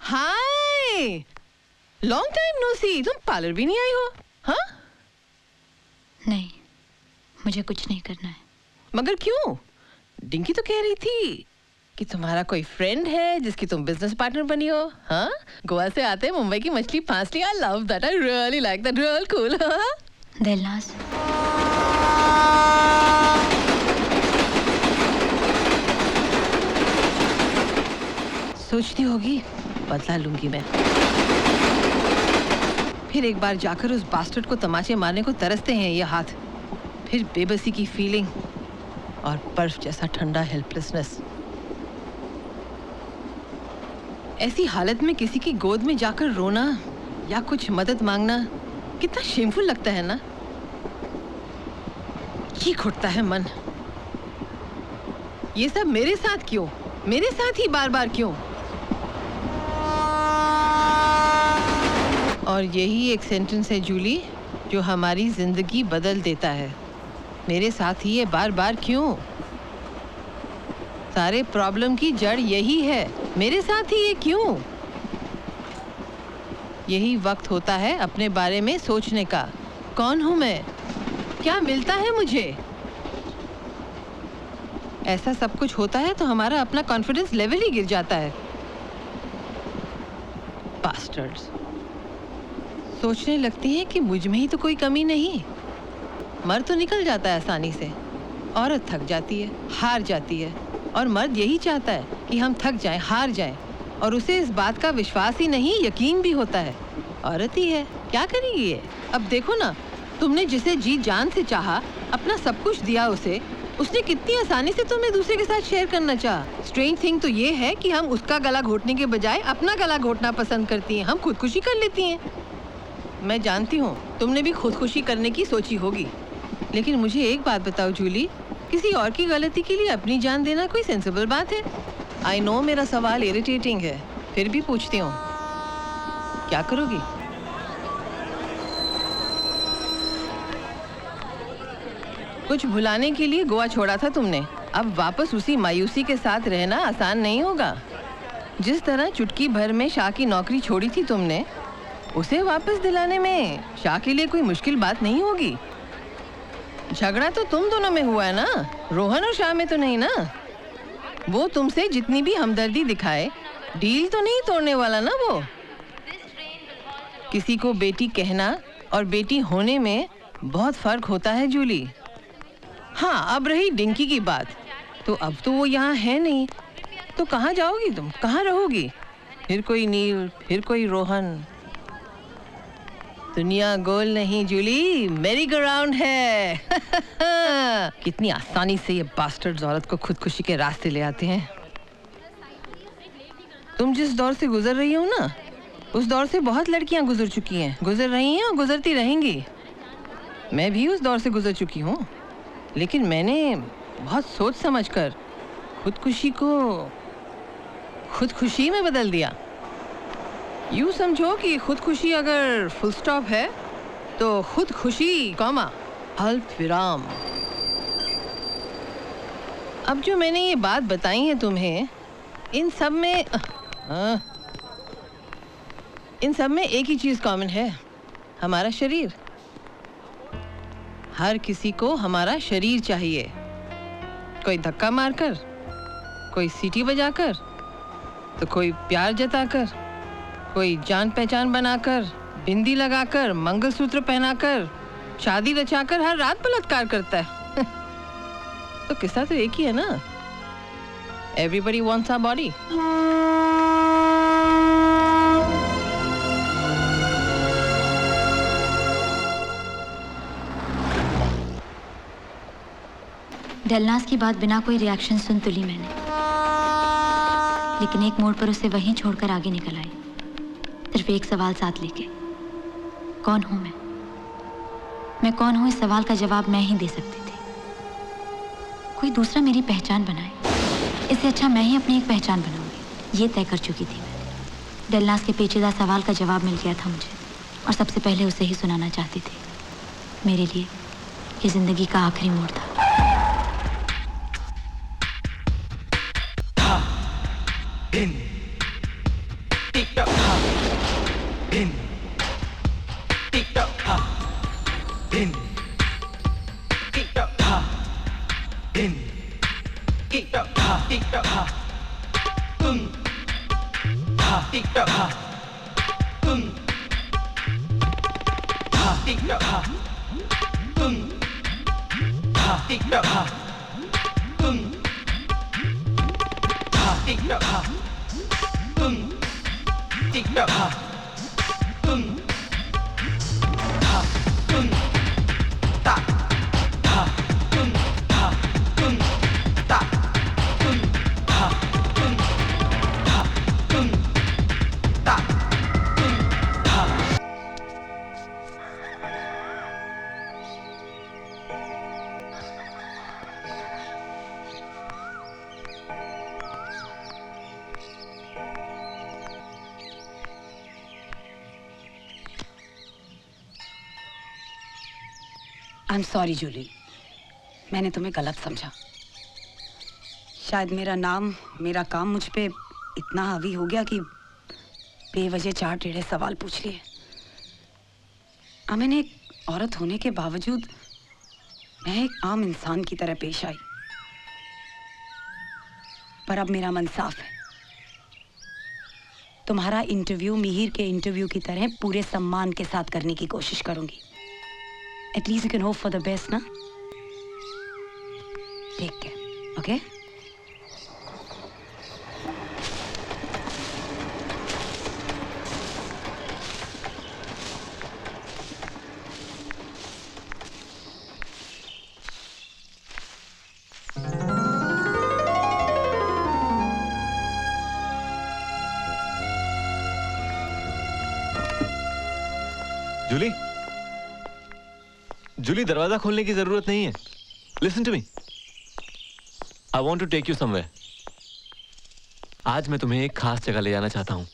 हाय, long time no सी। तुम parlour भी नहीं आई हो? हाँ? नहीं, मुझे कुछ नहीं करना है। मगर क्यों? डिंकी तो कह रही थी कि तुम्हारा कोई फ्रेंड है जिसकी तुम बिजनेस पार्टनर बनी हो। हाँ, गोवा से आते मुंबई की मछली फांस ली। I love that, I really like that, real cool. Dilnaz, सोचती होगी बदला लूंगी मैं। फिर एक बार जाकर उस बास्टर्ड को तमाचे मारने को तरसते हैं ये हाथ। फिर बेबसी की फीलिंग और बर्फ जैसा ठंडा हेल्पलेसनेस। ऐसी हालत में किसी की गोद में जाकर रोना या कुछ मदद मांगना कितना शेमफुल लगता है ना। चीख उठता है मन। ये सब मेरे साथ क्यों? मेरे साथ ही बार बार क्यों? और यही एक सेंटेंस है जूली जो हमारी जिंदगी बदल देता है। मेरे साथ ही ये बार बार क्यों? सारे प्रॉब्लम की जड़ यही है, मेरे साथ ही ये क्यों? यही वक्त होता है अपने बारे में सोचने का। कौन हूं मैं? क्या मिलता है मुझे? ऐसा सब कुछ होता है तो हमारा अपना कॉन्फिडेंस लेवल ही गिर जाता है। बास्टर्ड्स। सोचने लगती है कि मुझ में ही तो कोई कमी नहीं। मर्द तो निकल जाता है आसानी से, औरत थक जाती है, हार जाती है। और मर्द यही चाहता है कि हम थक जाएं, हार जाएं, और उसे इस बात का विश्वास ही नहीं, यकीन भी होता है। औरत ही है, क्या करेगी ये? अब देखो ना, तुमने जिसे जी जान से चाहा, अपना सब कुछ दिया उसे, उसने कितनी आसानी से तुम्हें दूसरे के साथ शेयर करना चाहा। स्ट्रेंज थिंग तो ये है कि हम उसका गला घोटने के बजाय अपना गला घोटना पसंद करती हैं। हम खुदकुशी कर लेती हैं। मैं जानती हूँ तुमने भी खुदकुशी करने की सोची होगी, लेकिन मुझे एक बात बताओ जूली, किसी और की गलती के लिए अपनी जान देना कोई सेंसिबल बात है? आई नो मेरा सवाल इरिटेटिंग है, फिर भी पूछती हूँ, क्या करोगी? कुछ भुलाने के लिए गोवा छोड़ा था तुमने, अब वापस उसी मायूसी के साथ रहना आसान नहीं होगा। जिस तरह चुटकी भर में शाह की नौकरी छोड़ी थी तुमने, उसे वापस दिलाने में शाह के लिए कोई मुश्किल बात नहीं होगी। झगड़ा तो तुम दोनों में हुआ है ना, रोहन और शाह में तो नहीं ना। वो तुमसे जितनी भी हमदर्दी दिखाए, डील तो नहीं तोड़ने वाला ना वो। किसी को बेटी कहना और बेटी होने में बहुत फर्क होता है जूली। हाँ, अब रही डिंकी की बात, तो अब तो वो यहाँ है नहीं, तो कहाँ जाओगी तुम? कहाँ रहोगी? फिर कोई नील, फिर कोई रोहन। दुनिया गोल नहीं जूली, मेरी ग्राउंड है। कितनी आसानी से ये बास्टर्ड्स औरत को खुदकुशी के रास्ते ले आते हैं। तुम जिस दौर से गुजर रही हो ना, उस दौर से बहुत लड़कियां गुजर चुकी हैं, गुजर रही हैं और गुजरती रहेंगी। मैं भी उस दौर से गुजर चुकी हूँ, लेकिन मैंने बहुत सोच समझकर खुदकुशी को खुदकुशी में बदल दिया। यूँ समझो कि खुदकुशी अगर फुल स्टॉप है तो खुदकुशी कॉमा अल्प विराम। अब जो मैंने ये बात बताई है तुम्हें, इन सब में एक ही चीज कॉमन है, हमारा शरीर। हर किसी को हमारा शरीर चाहिए। कोई धक्का मारकर, कोई सीटी बजाकर, तो कोई प्यार जताकर, कोई जान पहचान बनाकर, बिंदी लगाकर, मंगलसूत्र पहनाकर, शादी रचाकर हर रात बलात्कार करता है। तो किस्सा तो एक ही है ना। Everybody wants our body. Dilnaz की बात बिना कोई रिएक्शन सुन तो ली मैंने, लेकिन एक मोड़ पर उसे वहीं छोड़कर आगे निकल आई, सिर्फ एक सवाल साथ लेके। कौन हूं मैं कौन हूं? इस सवाल का जवाब मैं ही दे सकती थी। कोई दूसरा मेरी पहचान बनाए, इससे अच्छा मैं ही अपनी एक पहचान बनाऊंगी, ये तय कर चुकी थी मैं। दिलनाज़ के पेचीदा सवाल का जवाब मिल गया था मुझे, और सबसे पहले उसे ही सुनाना चाहती थी। मेरे लिए ये जिंदगी का आखिरी मोड़ था। आई एम सॉरी जूली, मैंने तुम्हें गलत समझा। शायद मेरा नाम, मेरा काम मुझ पे इतना हावी हो गया कि बेवजह 4 टेढ़े सवाल पूछ लिए। मैंने एक औरत होने के बावजूद मैं एक आम इंसान की तरह पेश आई, पर अब मेरा मन साफ है। तुम्हारा इंटरव्यू मिहिर के इंटरव्यू की तरह पूरे सम्मान के साथ करने की कोशिश करूंगी। At least you can hope for the best, na? Take care, okay? Jully, Jully, दरवाजा खोलने की जरूरत नहीं है। Listen to me, I want to take you somewhere. आज मैं तुम्हें एक खास जगह ले जाना चाहता हूं।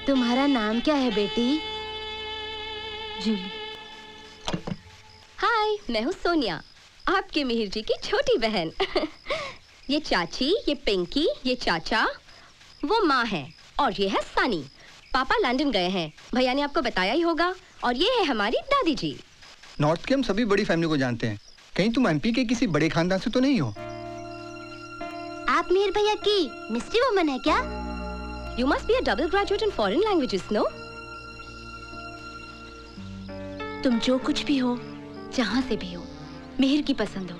तुम्हारा नाम क्या है बेटी? जूली। हाय, मैं हूँ सोनिया, आपके मिहिर जी की छोटी बहन। ये चाची, ये पिंकी, ये चाचा, वो माँ है, और ये है सानी। पापा लंदन गए हैं, भैया ने आपको बताया ही होगा। और ये है हमारी दादी जी। नॉर्थ के हम सभी बड़ी फैमिली को जानते हैं। कहीं तुम एमपी के किसी बड़े खानदान से तो नहीं हो? आप मिहिर भैया की मिस्ट्री वुमन है क्या? You must be a double graduate in foreign languages, no? तुम जो कुछ भी हो, जहां से भी हो, मिहिर की पसंद हो,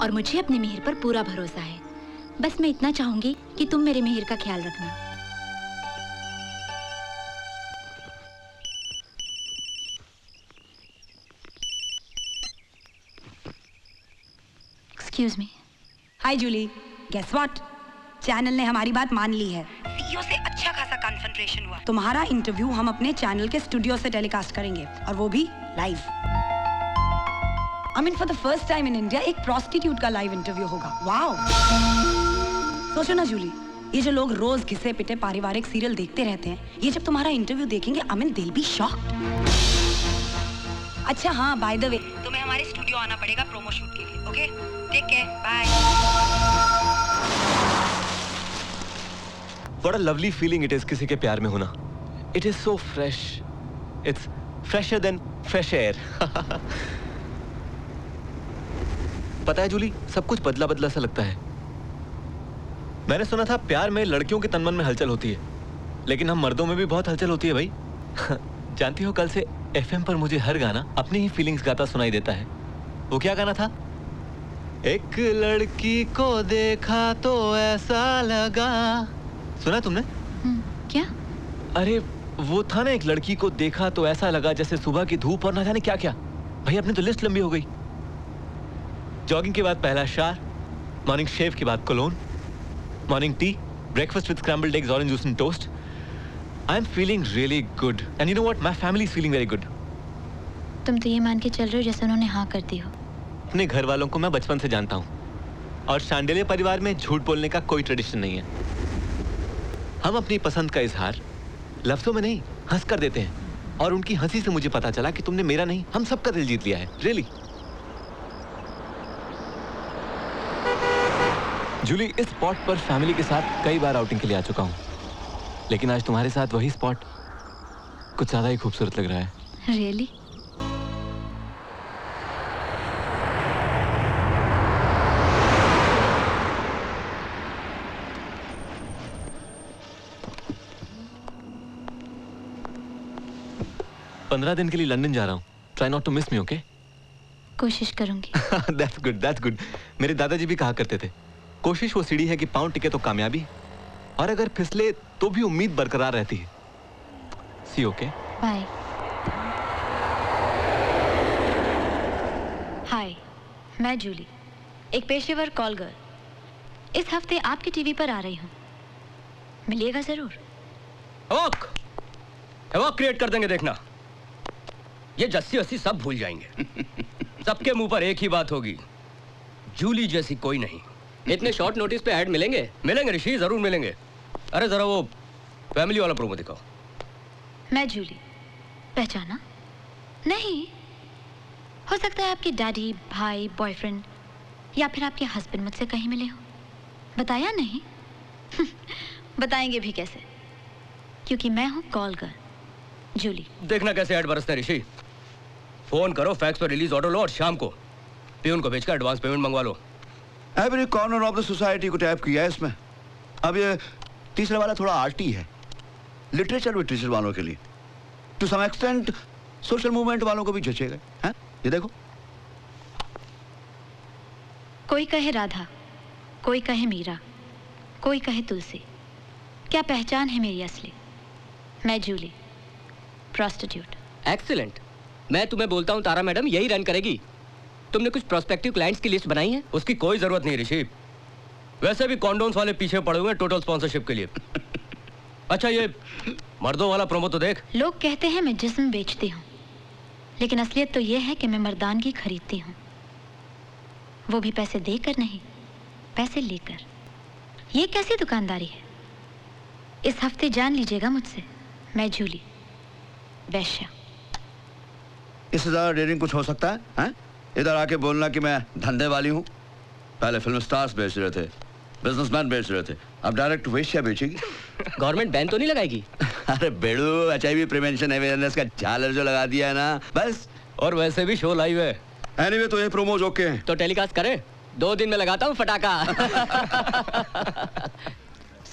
और मुझे अपने मिहिर पर पूरा भरोसा है। बस मैं इतना चाहूंगी कि तुम मेरे मिहिर का ख्याल रखना। Excuse me. Hi Julie, guess what? Channel ने हमारी बात मान ली है। सीईओ से अच्छा खासा कॉन्सेंट्रेशन हुआ। तुम्हारा इंटरव्यू हम अपने चैनल के स्टूडियो से टेलीकास्ट करेंगे, और वो भी live. I mean for the first time in India एक प्रोस्टिट्यूट का लाइव इंटरव्यू होगा। वाओ! सोचो ना जूली, ये जो लोग रोज घिसे पिटे पारिवारिक सीरियल देखते रहते हैं, ये जब तुम्हारा इंटरव्यू देखेंगे, I mean they will be shocked. अच्छा हाँ, बाय द वे, तुम्हें हमारे स्टूडियो आना पड़ेगा प्रोमो शूट के लिए। Okay, take care, bye. What a lovely feeling it is किसी के प्यार में होना। It is so fresh. It's fresher than fresh air. पता है जूली, सब कुछ बदला बदला सा लगता है। मैंने सुना था प्यार में लड़कियों के तन मन में हलचल होती है, लेकिन हम मर्दों में भी बहुत हलचल होती है भाई। जानती हो, कल से FM पर मुझे हर गाना अपनी ही फीलिंग्स गाता सुनाई देता है। वो क्या गाना था? एक लड़की को देखा तो ऐसा लगा। सुना तुमने? क्या? अरे वो था ना, एक लड़की को देखा तो ऐसा लगा जैसे सुबह की धूप और ना जाने क्या क्या। भाई अपनी तो लिस्ट लंबी हो गई। जॉगिंग के बाद पहला शार, मॉर्निंग शेव के बाद cologne, morning tea, breakfast with scrambled eggs, orange juice and toast. I'm feeling really good. And you know what? My family is feeling very good. तुम तो ये मान के चल रहे हो जैसे उन्होंने हाँ कर दी हो। अपने घर वालों को मैं बचपन से जानता हूँ और शांडिल्य परिवार में झूठ बोलने का कोई ट्रेडिशन नहीं है। हम अपनी पसंद का इजहार लफ्जों में नहीं हंस कर देते हैं और उनकी हंसी से मुझे पता चला कि तुमने मेरा नहीं हम सबका दिल जीत लिया है। रियली जूली, इस स्पॉट पर फैमिली के साथ कई बार आउटिंग के लिए आ चुका हूँ, लेकिन आज तुम्हारे साथ वही स्पॉट कुछ ज्यादा ही खूबसूरत लग रहा है। रियली? पंद्रह दिन के लिए लंदन जा रहा हूँ। Try not to miss me, okay? कोशिश करूंगी। That's good, that's good. मेरे दादाजी भी कहा करते थे, कोशिश वो सीढ़ी है कि पांव टिके तो कामयाबी, और अगर फिसले तो भी उम्मीद बरकरार रहती है। सी ओके? बाय। हाय, मैं जूली, एक पेशेवर कॉल गर्ल। इस हफ्ते आपकी टीवी पर आ रही हूँ, मिलिएगा जरूर। एवॉक क्रिएट कर देंगे, देखना। ये जस्सी वस्सी सब भूल जाएंगे। सबके मुंह पर एक ही बात होगी, जूली जैसी कोई नहीं। इतने शॉर्ट नोटिस पे ऐड मिलेंगे? मिलेंगे ऋषि, जरूर मिलेंगे। अरे जरा वो फैमिली वाला प्रोमो दिखाओ। मैं जूली, पहचाना? नहीं? हो सकता है आपके डैडी, भाई, बॉयफ्रेंड या फिर आपके हस्बैंड मुझसे कहीं मिले हो। बताया नहीं? बताएंगे भी कैसे, क्योंकि मैं हूँ कॉल गर्ल जूली। देखना कैसे ऐड बरसते हैं ऋषि। फोन करो, फैक्स पर रिलीज ऑर्डर लो और शाम को पियून को भेजकर एडवांस पेमेंट मंगवा लो। Every corner of the society को टैप किया है इसमें। अब ये तीसरे वाला थोड़ा आर्टी है, लिटरेचर वालों के लिए, to some extent social movement वालों को भी जचेगा। हैं? ये देखो, कोई कहे राधा, कोई कहे मीरा, कोई कहे तुलसी, क्या पहचान है मेरी असली? मैं जूली, प्रोस्टिट्यूट। एक्सीलेंट। मैं तुम्हें बोलता हूँ तारा मैडम यही रन करेगी। तुमने कुछ प्रोस्पेक्टिव क्लाइंट्स की लिस्ट बनाई है? उसकी कोई जरूरत नहीं ऋषि, वैसे भी कॉन्डोम्स वाले पीछे पड़े हुए हैं टोटल स्पॉन्सरशिप के लिए। अच्छा ये मर्दों वाला प्रोमो तो देख। लोग कहते हैं मैं जिस्म बेचती हूँ, लेकिन असलियत तो ये है कि मैं मर्दानगी खरीदती हूँ, वो भी पैसे देकर नहीं, पैसे लेकर। ये कैसी दुकानदारी है? इस हफ्ते जान लीजिएगा मुझसे, मैं जूली, वैश्या। इससे ज्यादा डेयरिंग कुछ हो सकता है? हैं? इधर आके बोलना कि मैं धंधे वाली हूँ। पहले फिल्म स्टार्स बेच रहे थे, बिजनेसमैन बेच रहे थे, अब डायरेक्ट वेश्या बेचेगी। गवर्नमेंट बैन तो नहीं लगाएगी? अरे बेड़ू, HIV प्रिवेंशन अवेयरनेस का झालर जो लगा दिया है ना, बस। और वैसे भी शो लाइव है। एनीवे तो ये प्रोमोज ओके हैं। तो टेलीकास्ट करें? 2 दिन में लगाता हूँ फटाका।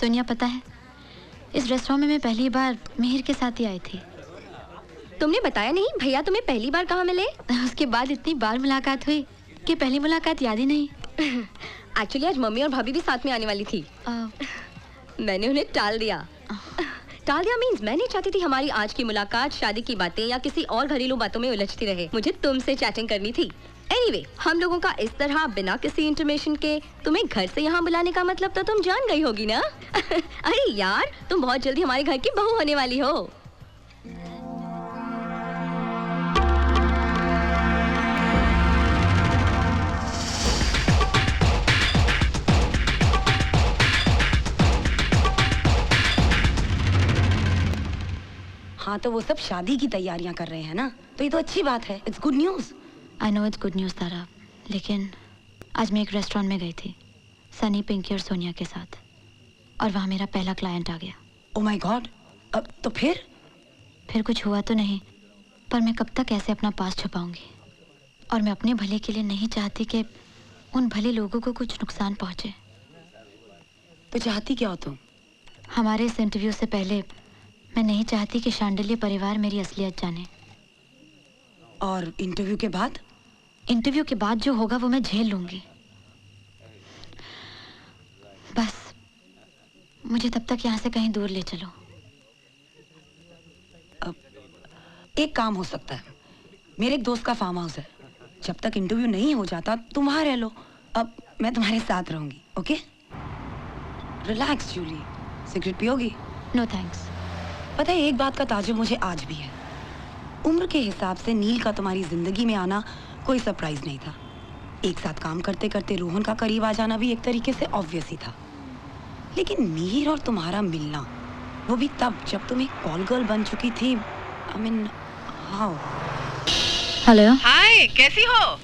सोनिया, पता है इस रेस्टोरेंट में मैं पहली बार मिहिर के साथ ही आई थी। तुमने बताया नहीं? भैया तुम्हें पहली बार कहाँ मिले? उसके बाद इतनी बार मुलाकात हुई कि पहली मुलाकात याद ही नहीं। एक्चुअली आज मम्मी और भाभी भी साथ में आने वाली थी। मैंने उन्हें टाल दिया। टाल दिया मीन्स मैं नहीं चाहती थी हमारी आज की मुलाकात शादी की बातें या किसी और घरेलू बातों में उलझती रहे। मुझे तुमसे चैटिंग करनी थी। एनीवे, हम लोगों का इस तरह बिना किसी इंटरमेशन के तुम्हें घर से यहाँ बुलाने का मतलब तो तुम जान गई होगी ना? अरे यार, तुम बहुत जल्दी हमारे घर की बहू होने वाली हो। हाँ, तो वो सब शादी की तैयारियां कर रहे हैं ना, तो ये तो अच्छी बात है। It's good news. I know it's good news Tara, लेकिन आज मैं एक रेस्टोरेंट में गई थी सनी, पिंकी और सोनिया के साथ, और वहाँ मेरा पहला क्लाइंट आ गया। Oh my God. अब तो फिर कुछ हुआ तो नहीं, पर मैं कब तक ऐसे अपना पास छुपाऊंगी? और मैं अपने भले के लिए नहीं चाहती कि उन भले लोगों को कुछ नुकसान पहुँचे। तो चाहती क्या हो तुम? हमारे इस इंटरव्यू से पहले मैं नहीं चाहती कि शांडिल्य परिवार मेरी असलियत जाने। और इंटरव्यू के बाद? इंटरव्यू के बाद जो होगा वो मैं झेल लूंगी। बस मुझे तब तक यहाँ से कहीं दूर ले चलो। अब एक काम हो सकता है, मेरे एक दोस्त का फार्म हाउस है, जब तक इंटरव्यू नहीं हो जाता तुम वहाँ रह लो। अब मैं तुम्हारे साथ रहूंगी, ओके? रिलैक्स जूली, सिगरेट पियोगी? No thanks. पता है, एक बात का ताजुब मुझे आज भी है। उम्र के हिसाब से नील का तुम्हारी जिंदगी में आना कोई सरप्राइज नहीं था। एक साथ काम करते करते रोहन का करीब आ जाना भी एक तरीके से ऑब्वियस ही था। लेकिन मिहिर और तुम्हारा मिलना, वो भी तब जब तुम एक कॉल गर्ल बन चुकी थी। I mean how? हेलो। हाय, कैसी हो?